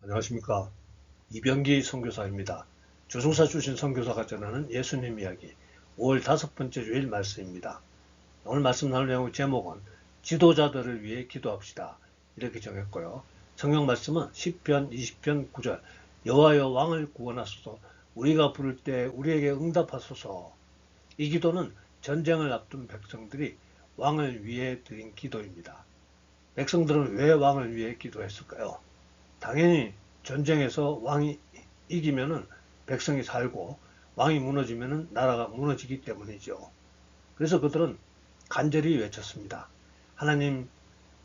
안녕하십니까. 이병기 선교사입니다. 조승사 출신 선교사가 전하는 예수님 이야기 5월 5번째 주일 말씀입니다. 오늘 말씀 나눌 내용 제목은 지도자들을 위해 기도합시다 이렇게 정했고요. 성경 말씀은 시편 20편 9절 여호와여 왕을 구원하소서 우리가 부를 때 우리에게 응답하소서. 이 기도는 전쟁을 앞둔 백성들이 왕을 위해 드린 기도입니다. 백성들은 왜 왕을 위해 기도했을까요? 당연히 전쟁에서 왕이 이기면은 백성이 살고 왕이 무너지면은 나라가 무너지기 때문이죠. 그래서 그들은 간절히 외쳤습니다. 하나님,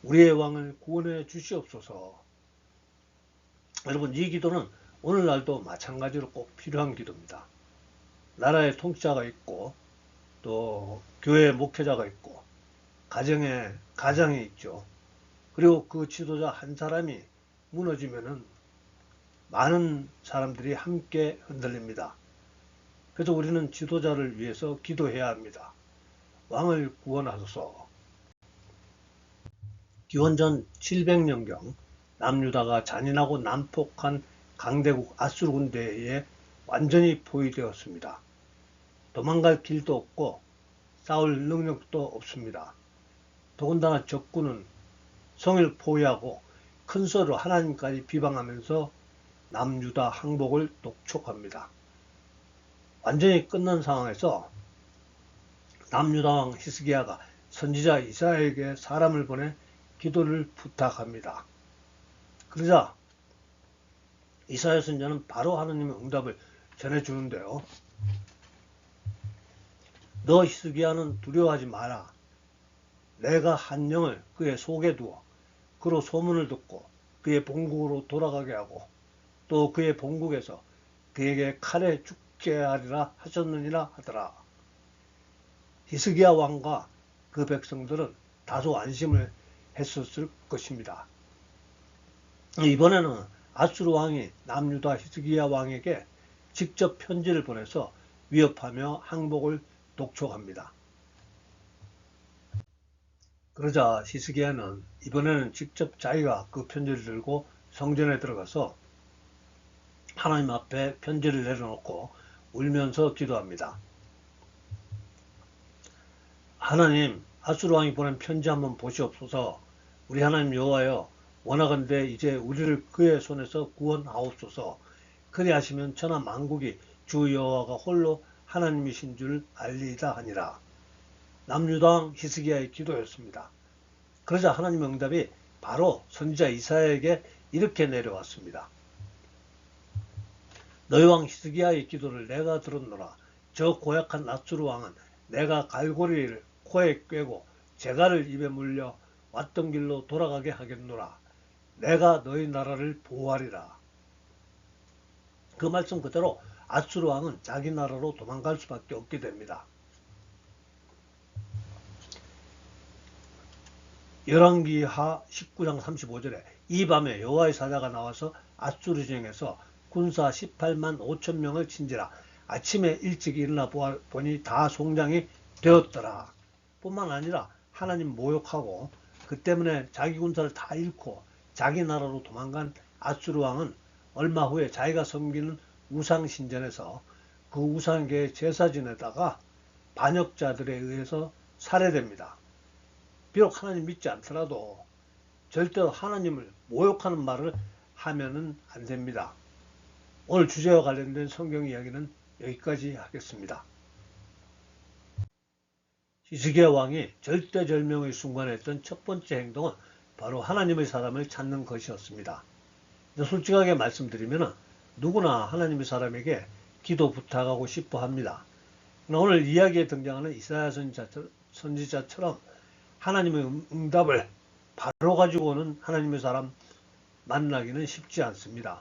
우리의 왕을 구원해 주시옵소서. 여러분, 이 기도는 오늘날도 마찬가지로 꼭 필요한 기도입니다. 나라의 통치자가 있고 또 교회 목회자가 있고 가정이 있죠. 그리고 그 지도자 한 사람이 무너지면은 많은 사람들이 함께 흔들립니다. 그래서 우리는 지도자를 위해서 기도해야 합니다. 왕을 구원하소서. 기원전 700년경 남유다가 잔인하고 난폭한 강대국 아수르 군대에 의해 완전히 포위되었습니다. 도망갈 길도 없고 싸울 능력도 없습니다. 더군다나 적군은 성을 포위하고 큰 소리로 하나님까지 비방하면서 남유다 항복을 독촉합니다. 완전히 끝난 상황에서 남유다 왕 히스기야가 선지자 이사야에게 사람을 보내 기도를 부탁합니다. 그러자 이사야 선지자는 바로 하나님의 응답을 전해주는데요. 너 히스기야는 두려워하지 마라. 내가 한 영을 그의 속에 두어 그로 소문을 듣고 그의 본국으로 돌아가게 하고 또 그의 본국에서 그에게 칼에 죽게 하리라 하셨느니라 하더라. 히스기야 왕과 그 백성들은 다소 안심을 했었을 것입니다. 이번에는 아수르 왕이 남유다 히스기야 왕에게 직접 편지를 보내서 위협하며 항복을 독촉합니다. 그러자 히스기야는 이번에는 직접 자기가 그 편지를 들고 성전에 들어가서 하나님 앞에 편지를 내려놓고 울면서 기도합니다. 하나님, 아수르 왕이 보낸 편지 한번 보시옵소서. 우리 하나님 여호와여, 원하건대 이제 우리를 그의 손에서 구원하옵소서. 그리하시면 천하 만국이 주 여호와가 홀로 하나님이신 줄 알리이다 하니라. 남유다 왕 히스기야의 기도였습니다. 그러자 하나님의 응답이 바로 선지자 이사야에게 이렇게 내려왔습니다. 너희 왕 히스기야의 기도를 내가 들었노라. 저 고약한 아수르 왕은 내가 갈고리를 코에 꿰고 재갈을 입에 물려 왔던 길로 돌아가게 하겠노라. 내가 너희 나라를 보호하리라. 그 말씀 그대로 아수르 왕은 자기 나라로 도망갈 수밖에 없게 됩니다. 열왕기하 19장 35절에 이 밤에 여호와의 사자가 나와서 아수르 진영에서 군사 18만 5천 명을 친지라. 아침에 일찍 일어나 보니 다 송장이 되었더라. 뿐만 아니라 하나님 모욕하고 그 때문에 자기 군사를 다 잃고 자기 나라로 도망간 아수르 왕은 얼마 후에 자기가 섬기는 우상 신전에서 그 우상계의 제사 지내다가 반역자들에 의해서 살해됩니다. 비록 하나님 믿지 않더라도 절대로 하나님을 모욕하는 말을 하면은 안 됩니다. 오늘 주제와 관련된 성경 이야기는 여기까지 하겠습니다. 히스기야 왕이 절대절명의 순간에 했던 첫 번째 행동은 바로 하나님의 사람을 찾는 것이었습니다. 솔직하게 말씀드리면 누구나 하나님의 사람에게 기도 부탁하고 싶어 합니다. 오늘 이야기에 등장하는 이사야 선지자처럼 하나님의 응답을 바로 가지고 오는 하나님의 사람 만나기는 쉽지 않습니다.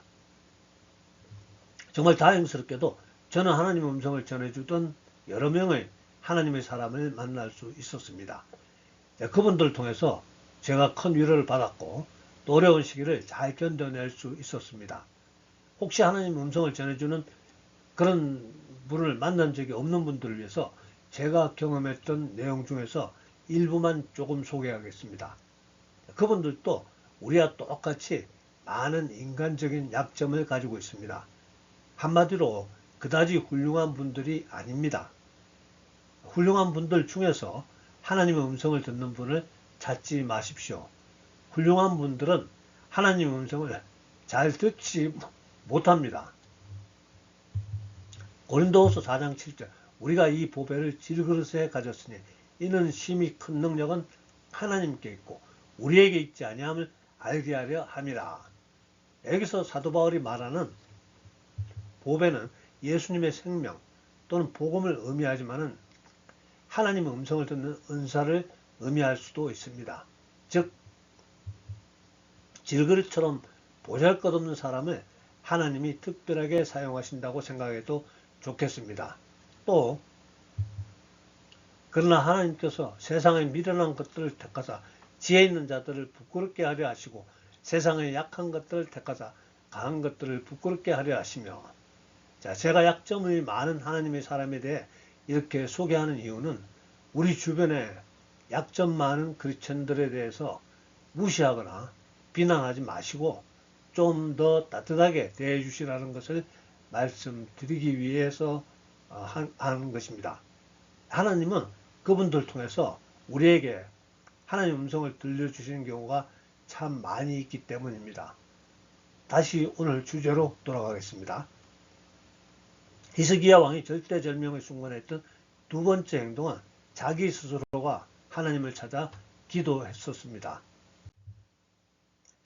정말 다행스럽게도 저는 하나님의 음성을 전해주던 여러 명의 하나님의 사람을 만날 수 있었습니다. 그분들을 통해서 제가 큰 위로를 받았고 또 어려운 시기를 잘 견뎌낼 수 있었습니다. 혹시 하나님의 음성을 전해주는 그런 분을 만난 적이 없는 분들을 위해서 제가 경험했던 내용 중에서 일부만 조금 소개하겠습니다. 그분들도 우리와 똑같이 많은 인간적인 약점을 가지고 있습니다. 한마디로 그다지 훌륭한 분들이 아닙니다. 훌륭한 분들 중에서 하나님의 음성을 듣는 분을 찾지 마십시오. 훌륭한 분들은 하나님의 음성을 잘 듣지 못합니다. 고린도후서 4장 7절 우리가 이 보배를 질그릇에 가졌으니 이는 심히 큰 능력은 하나님께 있고 우리에게 있지 아니함을 알게 하려 함이라. 여기서 사도 바울이 말하는 보배는 예수님의 생명 또는 복음을 의미하지만은 하나님의 음성을 듣는 은사를 의미할 수도 있습니다. 즉 질그릇처럼 보잘것없는 사람을 하나님이 특별하게 사용하신다고 생각해도 좋겠습니다. 또 그러나 하나님께서 세상의 미련한 것들을 택하사 지혜 있는 자들을 부끄럽게 하려 하시고 세상의 약한 것들을 택하사 강한 것들을 부끄럽게 하려 하시며 자, 제가 약점이 많은 하나님의 사람에 대해 이렇게 소개하는 이유는 우리 주변에 약점 많은 크리스천들에 대해서 무시하거나 비난하지 마시고 좀 더 따뜻하게 대해 주시라는 것을 말씀드리기 위해서 하는 것입니다. 하나님은 그분들 통해서 우리에게 하나님의 음성을 들려주시는 경우가 참 많이 있기 때문입니다. 다시 오늘 주제로 돌아가겠습니다. 히스기야 왕이 절대절명의 순간에 했던 두 번째 행동은 자기 스스로가 하나님을 찾아 기도했었습니다.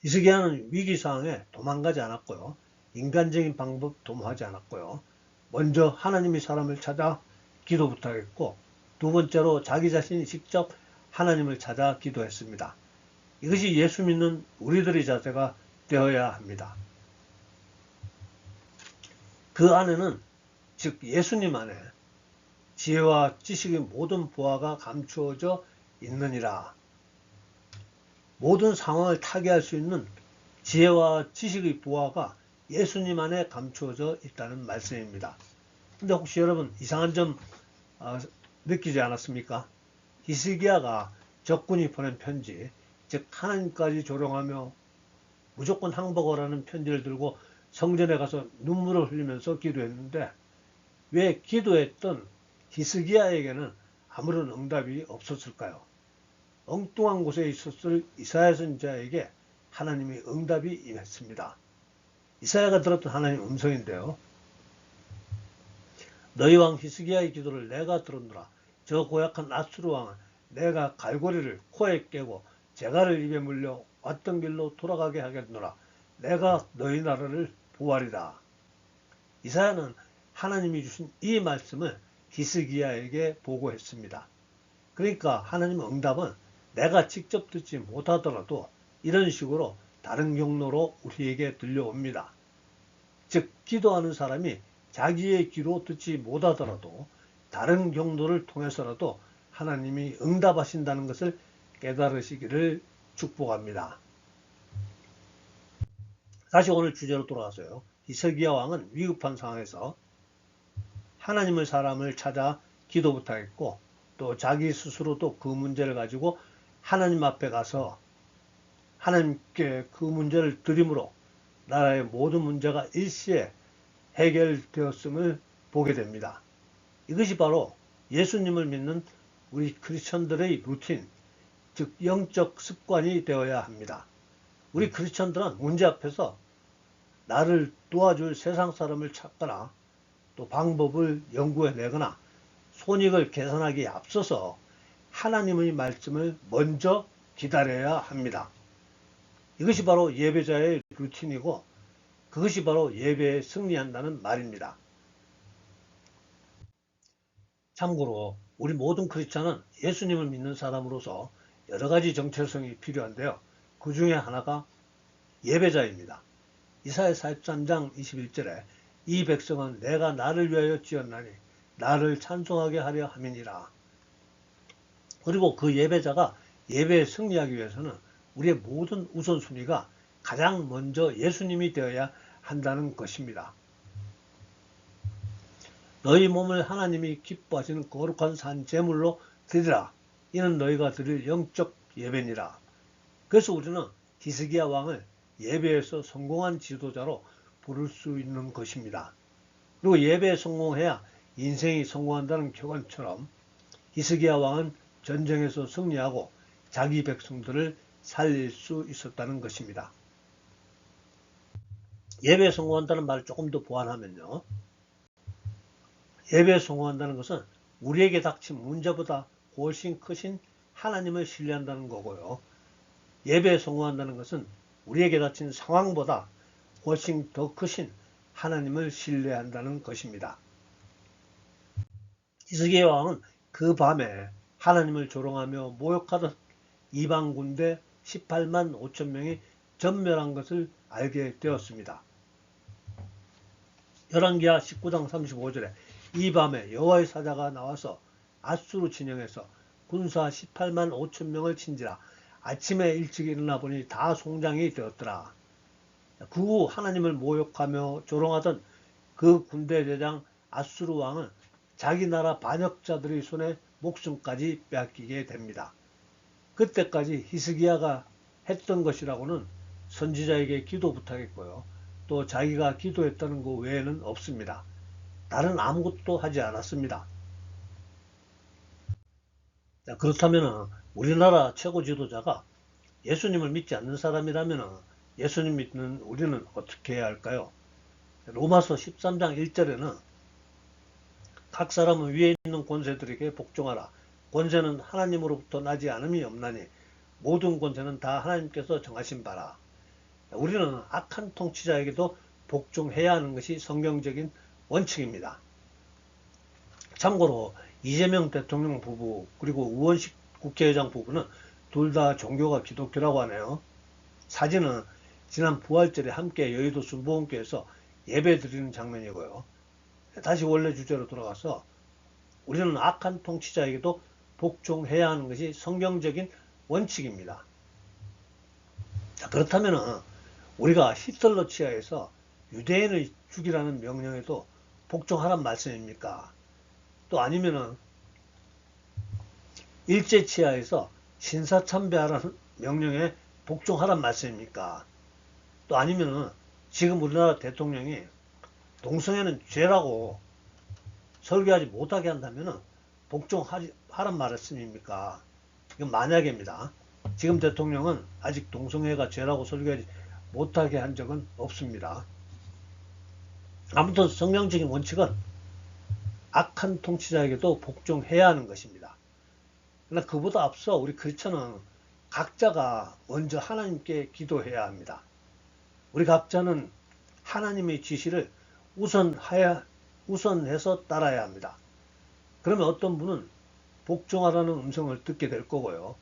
히스기야는 위기상황에 도망가지 않았고요. 인간적인 방법 도모하지 않았고요. 먼저 하나님이 사람을 찾아 기도 부탁했고 두 번째로 자기 자신이 직접 하나님을 찾아 기도했습니다. 이것이 예수 믿는 우리들의 자세가 되어야 합니다. 그 안에는 즉 예수님 안에 지혜와 지식의 모든 보화가 감추어져 있느니라. 모든 상황을 타개할 수 있는 지혜와 지식의 보화가 예수님 안에 감추어져 있다는 말씀입니다. 근데 혹시 여러분 이상한 점 느끼지 않았습니까? 히스기야가 적군이 보낸 편지, 즉 하나님까지 조롱하며 무조건 항복하라는 편지를 들고 성전에 가서 눈물을 흘리면서 기도했는데 왜 기도했던 히스기야에게는 아무런 응답이 없었을까요? 엉뚱한 곳에 있었을 이사야 선지자에게 하나님의 응답이 임했습니다. 이사야가 들었던 하나님의 음성인데요. 너희 왕 히스기야의 기도를 내가 들었노라. 저 고약한 아수르 왕은 내가 갈고리를 코에 깨고 재갈을 입에 물려 왔던 길로 돌아가게 하겠노라. 내가 너희 나라를 보하리라. 이사야는 하나님이 주신 이 말씀을 히스기야에게 보고했습니다. 그러니까 하나님의 응답은 내가 직접 듣지 못하더라도 이런 식으로 다른 경로로 우리에게 들려옵니다. 즉 기도하는 사람이 자기의 기도 듣지 못하더라도 다른 경로를 통해서라도 하나님이 응답하신다는 것을 깨달으시기를 축복합니다. 다시 오늘 주제로 돌아가서요. 히스기야 왕은 위급한 상황에서 하나님의 사람을 찾아 기도 부탁했고 또 자기 스스로도 그 문제를 가지고 하나님 앞에 가서 하나님께 그 문제를 드림으로 나라의 모든 문제가 일시에 해결되었음을 보게 됩니다. 이것이 바로 예수님을 믿는 우리 크리스천들의 루틴, 즉 영적 습관이 되어야 합니다. 우리 크리스천들은 문제 앞에서 나를 도와줄 세상 사람을 찾거나 또 방법을 연구해내거나 손익을 계산하기에 앞서서 하나님의 말씀을 먼저 기다려야 합니다. 이것이 바로 예배자의 루틴이고 그것이 바로 예배에 승리한다는 말입니다. 참고로 우리 모든 크리스찬은 예수님을 믿는 사람으로서 여러 가지 정체성이 필요한데요. 그 중에 하나가 예배자입니다. 이사야 43장 21절에 이 백성은 내가 나를 위하여 지었나니 나를 찬송하게 하려 함이니라. 그리고 그 예배자가 예배에 승리하기 위해서는 우리의 모든 우선순위가 가장 먼저 예수님이 되어야 한다는 것입니다. 너희 몸을 하나님이 기뻐하시는 거룩한 산 제물로 드리라. 이는 너희가 드릴 영적 예배니라. 그래서 우리는 히스기야 왕을 예배에서 성공한 지도자로 부를 수 있는 것입니다. 그리고 예배에 성공해야 인생이 성공한다는 교훈처럼 히스기야 왕은 전쟁에서 승리하고 자기 백성들을 살릴 수 있었다는 것입니다. 예배에 성공한다는 말을 조금 더 보완하면요. 예배에 성공한다는 것은 우리에게 닥친 문제보다 훨씬 크신 하나님을 신뢰한다는 거고요. 예배에 성공한다는 것은 우리에게 닥친 상황보다 훨씬 더 크신 하나님을 신뢰한다는 것입니다. 히스기야 왕은 그 밤에 하나님을 조롱하며 모욕하던 이방 군대 18만 5천 명이 전멸한 것을 알게 되었습니다. 열왕기하 19장 35절에 이 밤에 여호와의 사자가 나와서 앗수르 진영에서 군사 18만 5천 명을 친지라 아침에 일찍 일어나 보니 다 송장이 되었더라. 그 후 하나님을 모욕하며 조롱하던 그 군대 대장 앗수르 왕은 자기 나라 반역자들의 손에 목숨까지 빼앗기게 됩니다. 그때까지 히스기야가 했던 것이라고는 선지자에게 기도 부탁했고요. 또 자기가 기도했다는 것 외에는 없습니다. 다른 아무것도 하지 않았습니다. 그렇다면 우리나라 최고 지도자가 예수님을 믿지 않는 사람이라면 예수님 믿는 우리는 어떻게 해야 할까요? 로마서 13장 1절에는 각 사람은 위에 있는 권세들에게 복종하라. 권세는 하나님으로부터 나지 않음이 없나니 모든 권세는 다 하나님께서 정하신 바라. 우리는 악한 통치자에게도 복종해야 하는 것이 성경적인 원칙입니다. 참고로 이재명 대통령 부부 그리고 우원식 국회의장 부부는 둘 다 종교가 기독교라고 하네요. 사진은 지난 부활절에 함께 여의도 순복음교에서 예배 드리는 장면이고요. 다시 원래 주제로 돌아가서 우리는 악한 통치자에게도 복종해야 하는 것이 성경적인 원칙입니다. 자, 그렇다면 우리가 히틀러 치하에서 유대인을 죽이라는 명령에도 복종하란 말씀입니까? 또 아니면은 일제 치하에서 신사참배하라는 명령에 복종하란 말씀입니까? 또 아니면은 지금 우리나라 대통령이 동성애는 죄라고 설교하지 못하게 한다면은 복종하란 말씀입니까? 이건 만약입니다. 지금 대통령은 아직 동성애가 죄라고 설교하지 못하게 한 적은 없습니다. 아무튼 성경적인 원칙은 악한 통치자에게도 복종해야 하는 것입니다. 그러나 그보다 앞서 우리 크리스천은 각자가 먼저 하나님께 기도해야 합니다. 우리 각자는 하나님의 지시를 우선해서 따라야 합니다. 그러면 어떤 분은 복종하라는 음성을 듣게 될 거고요.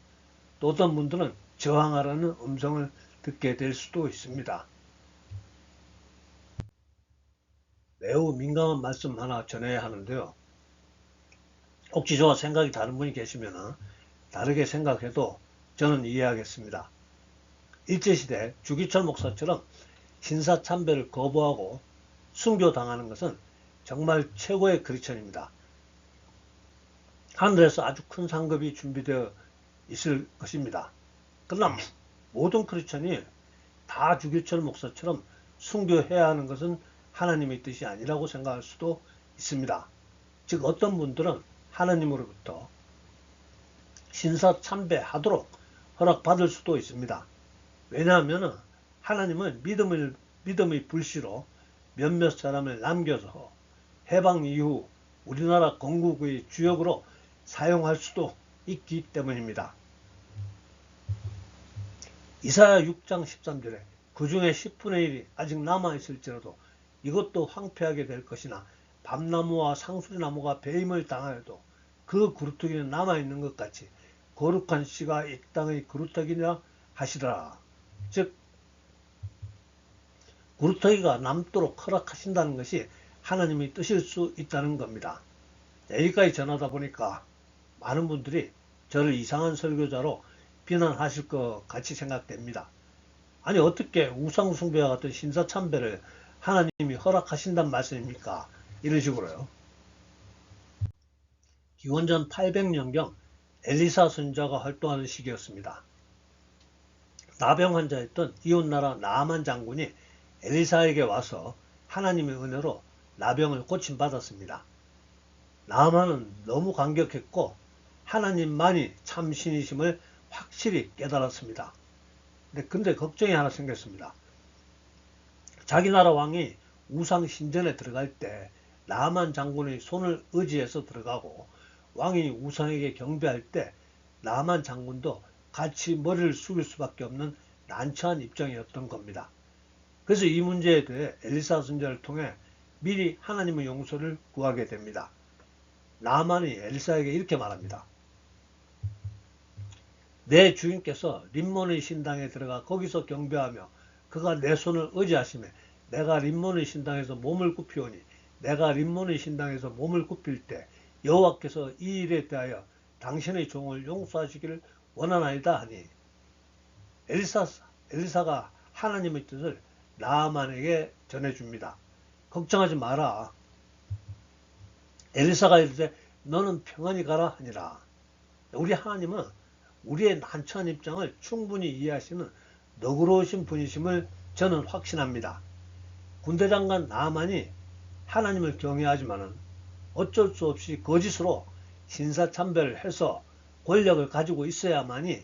또 어떤 분들은 저항하라는 음성을 듣게 될 수도 있습니다. 매우 민감한 말씀 하나 전해야 하는데요. 혹시 저와 생각이 다른 분이 계시면 다르게 생각해도 저는 이해하겠습니다. 일제시대 주기철 목사처럼 신사참배를 거부하고 순교당하는 것은 정말 최고의 크리스천입니다. 하늘에서 아주 큰 상급이 준비되어 있을 것입니다. 그러나 모든 크리스천이 다 주기철 목사처럼 순교해야 하는 것은 하나님의 뜻이 아니라고 생각할 수도 있습니다. 즉 어떤 분들은 하나님으로부터 신사참배하도록 허락받을 수도 있습니다. 왜냐하면 하나님은 믿음의 불씨로 몇몇 사람을 남겨서 해방 이후 우리나라 건국의 주역으로 사용할 수도 있기 때문입니다. 이사야 6장 13절에 그 중에 10분의 1이 아직 남아있을지라도 이것도 황폐하게 될 것이나 밤나무와 상수리나무가 배임을 당하여도 그 그루터기는 남아있는 것 같이 거룩한 씨가 이 땅의 그루터기라 하시더라. 즉 그루터기가 남도록 허락하신다는 것이 하나님의 뜻일 수 있다는 겁니다. 여기까지 전하다 보니까 많은 분들이 저를 이상한 설교자로 비난하실 것 같이 생각됩니다. 아니 어떻게 우상숭배와 같은 신사참배를 하나님이 허락하신단 말씀입니까? 이런 식으로요. 기원전 800년경 엘리사 선지자가 활동하는 시기였습니다. 나병 환자였던 이웃나라 나아만 장군이 엘리사에게 와서 하나님의 은혜로 나병을 고침받았습니다. 나아만은 너무 감격했고 하나님만이 참 신이심을 확실히 깨달았습니다. 근데 걱정이 하나 생겼습니다. 자기 나라 왕이 우상 신전에 들어갈 때 나아만 장군의 손을 의지해서 들어가고 왕이 우상에게 경배할 때 나아만 장군도 같이 머리를 숙일 수밖에 없는 난처한 입장이었던 겁니다. 그래서 이 문제에 대해 엘리사 선지자를 통해 미리 하나님의 용서를 구하게 됩니다. 나아만이 엘리사에게 이렇게 말합니다. 내 주인께서 림몬의 신당에 들어가 거기서 경배하며 그가 내 손을 의지하시매 내가 림몬의 신당에서 몸을 굽히오니 내가 림몬의 신당에서 몸을 굽힐 때 여호와께서 이 일에 대하여 당신의 종을 용서하시기를 원하나이다 하니 엘리사가 하나님의 뜻을 나아만에게 전해줍니다. 걱정하지 마라. 엘리사가 이르되 너는 평안히 가라 하니라. 우리 하나님은 우리의 난처한 입장을 충분히 이해하시는 너그러우신 분이심을 저는 확신합니다. 군대장관 나아만이 하나님을 경외하지만은 어쩔 수 없이 거짓으로 신사참배를 해서 권력을 가지고 있어야만이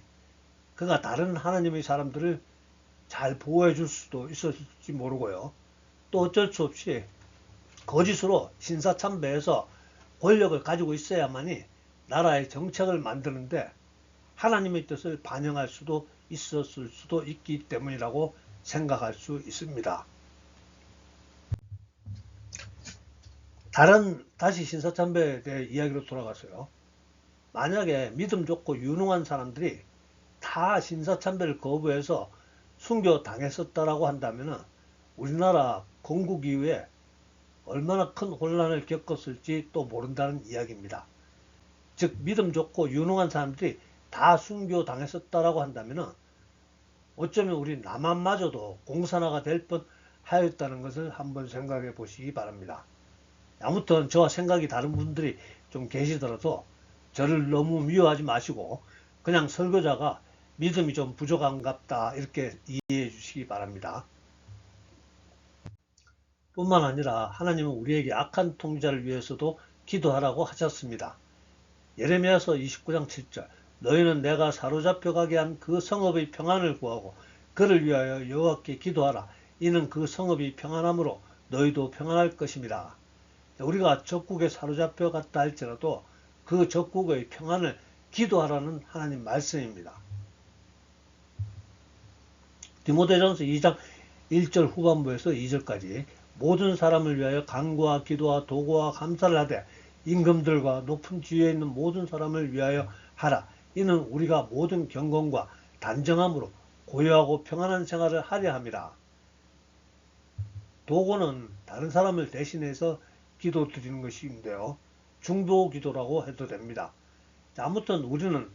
그가 다른 하나님의 사람들을 잘 보호해 줄 수도 있었을지 모르고요. 또 어쩔 수 없이 거짓으로 신사참배해서 권력을 가지고 있어야만이 나라의 정책을 만드는데 하나님의 뜻을 반영할 수도 있었을 수도 있기 때문이라고 생각할 수 있습니다. 다시 신사참배에 대해 이야기로 돌아가서요. 만약에 믿음 좋고 유능한 사람들이 다 신사참배를 거부해서 순교당했었다라고 한다면 우리나라 건국 이후에 얼마나 큰 혼란을 겪었을지 또 모른다는 이야기입니다. 즉 믿음 좋고 유능한 사람들이 다 순교당했었다라고 한다면 어쩌면 우리 남한마저도 공산화가 될 뻔 하였다는 것을 한번 생각해 보시기 바랍니다. 아무튼 저와 생각이 다른 분들이 좀 계시더라도 저를 너무 미워하지 마시고 그냥 설교자가 믿음이 좀 부족한갑다 이렇게 이해해 주시기 바랍니다. 뿐만 아니라 하나님은 우리에게 악한 통치자를 위해서도 기도하라고 하셨습니다. 예레미야서 29장 7절 너희는 내가 사로잡혀 가게 한 그 성읍의 평안을 구하고 그를 위하여 여호와께 기도하라. 이는 그 성읍이 평안함으로 너희도 평안할 것입니다. 우리가 적국에 사로잡혀 갔다 할지라도 그 적국의 평안을 기도하라는 하나님 말씀입니다. 디모데전서 2장 1절 후반부에서 2절까지 모든 사람을 위하여 간구와 기도와 도구와 감사를 하되 임금들과 높은 지위에 있는 모든 사람을 위하여 하라. 이는 우리가 모든 경건과 단정함으로 고요하고 평안한 생활을 하려 함이라. 도구는 다른 사람을 대신해서 기도 드리는 것인데요. 중보 기도라고 해도 됩니다. 아무튼 우리는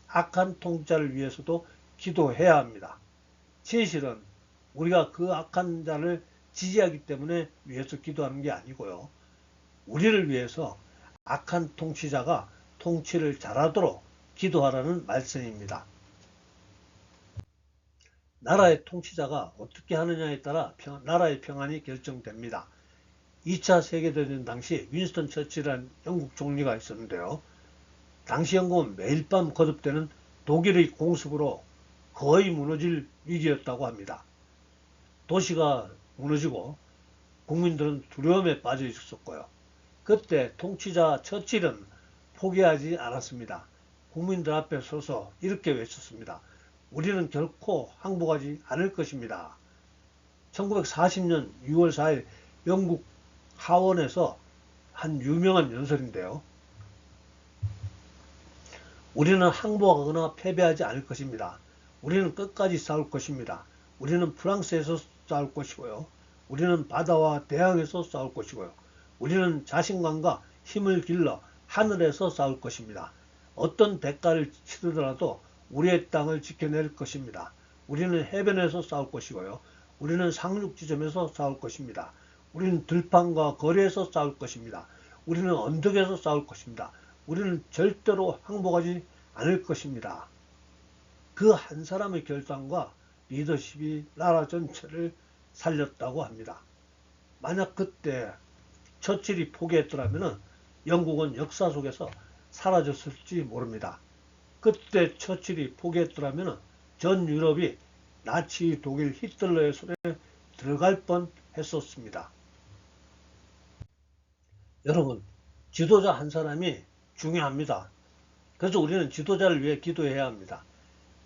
악한 통치자를 위해서도 기도해야 합니다. 진실은 우리가 그 악한 자를 지지하기 때문에 위해서 기도하는 게 아니고요. 우리를 위해서 악한 통치자가 통치를 잘하도록 기도하라는 말씀입니다. 나라의 통치자가 어떻게 하느냐에 따라 나라의 평안이 결정됩니다. 2차 세계대전 당시 윈스턴 처칠이라는 영국 총리가 있었는데요. 당시 영국은 매일 밤 거듭되는 독일의 공습으로 거의 무너질 위기였다고 합니다. 도시가 무너지고 국민들은 두려움에 빠져 있었고요. 그때 통치자 처칠은 포기하지 않았습니다. 국민들 앞에 서서 이렇게 외쳤습니다. 우리는 결코 항복하지 않을 것입니다. 1940년 6월 4일 영국 하원에서 한 유명한 연설인데요. 우리는 항복하거나 패배하지 않을 것입니다. 우리는 끝까지 싸울 것입니다. 우리는 프랑스에서 싸울 것이고요. 우리는 바다와 대양에서 싸울 것이고요. 우리는 자신감과 힘을 길러 하늘에서 싸울 것입니다. 어떤 대가를 치르더라도 우리의 땅을 지켜낼 것입니다. 우리는 해변에서 싸울 것이고요. 우리는 상륙지점에서 싸울 것입니다. 우리는 들판과 거리에서 싸울 것입니다. 우리는 언덕에서 싸울 것입니다. 우리는 절대로 항복하지 않을 것입니다. 그 한 사람의 결단과 리더십이 나라 전체를 살렸다고 합니다. 만약 그때 처칠이 포기했더라면 영국은 역사 속에서 사라졌을지 모릅니다. 그때 처칠이 포기했더라면 전 유럽이 나치 독일 히틀러의 손에 들어갈 뻔 했었습니다. 여러분, 지도자 한 사람이 중요합니다. 그래서 우리는 지도자를 위해 기도해야 합니다.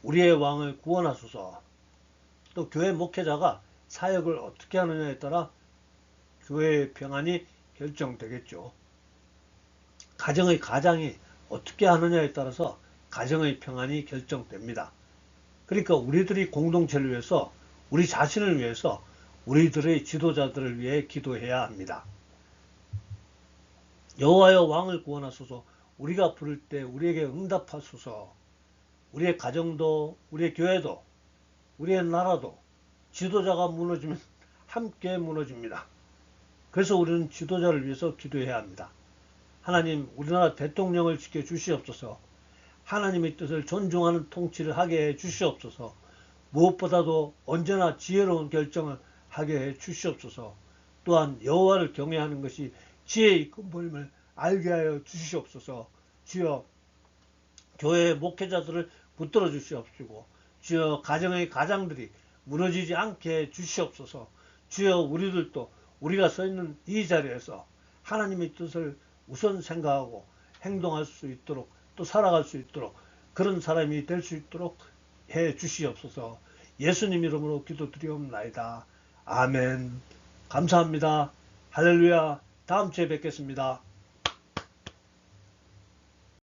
우리의 왕을 구원하소서. 또 교회 목회자가 사역을 어떻게 하느냐에 따라 교회의 평안이 결정되겠죠. 가정의 가장이 어떻게 하느냐에 따라서 가정의 평안이 결정됩니다. 그러니까 우리들이 공동체를 위해서, 우리 자신을 위해서, 우리들의 지도자들을 위해 기도해야 합니다. 여호와여 왕을 구원하소서. 우리가 부를 때 우리에게 응답하소서. 우리의 가정도, 우리의 교회도, 우리의 나라도 지도자가 무너지면 함께 무너집니다. 그래서 우리는 지도자를 위해서 기도해야 합니다. 하나님, 우리나라 대통령을 지켜주시옵소서. 하나님의 뜻을 존중하는 통치를 하게 해 주시옵소서. 무엇보다도 언제나 지혜로운 결정을 하게 해 주시옵소서. 또한 여호와를 경외하는 것이 지혜의 근본임을 알게 하여 주시옵소서. 주여, 교회의 목회자들을 붙들어 주시옵시고, 주여, 가정의 가장들이 무너지지 않게 해 주시옵소서. 주여, 우리들도 우리가 서 있는 이 자리에서 하나님의 뜻을 우선 생각하고 행동할 수 있도록, 또 살아갈 수 있도록, 그런 사람이 될 수 있도록 해 주시옵소서. 예수님 이름으로 기도드리옵나이다. 아멘. 감사합니다. 할렐루야. 다음 주에 뵙겠습니다.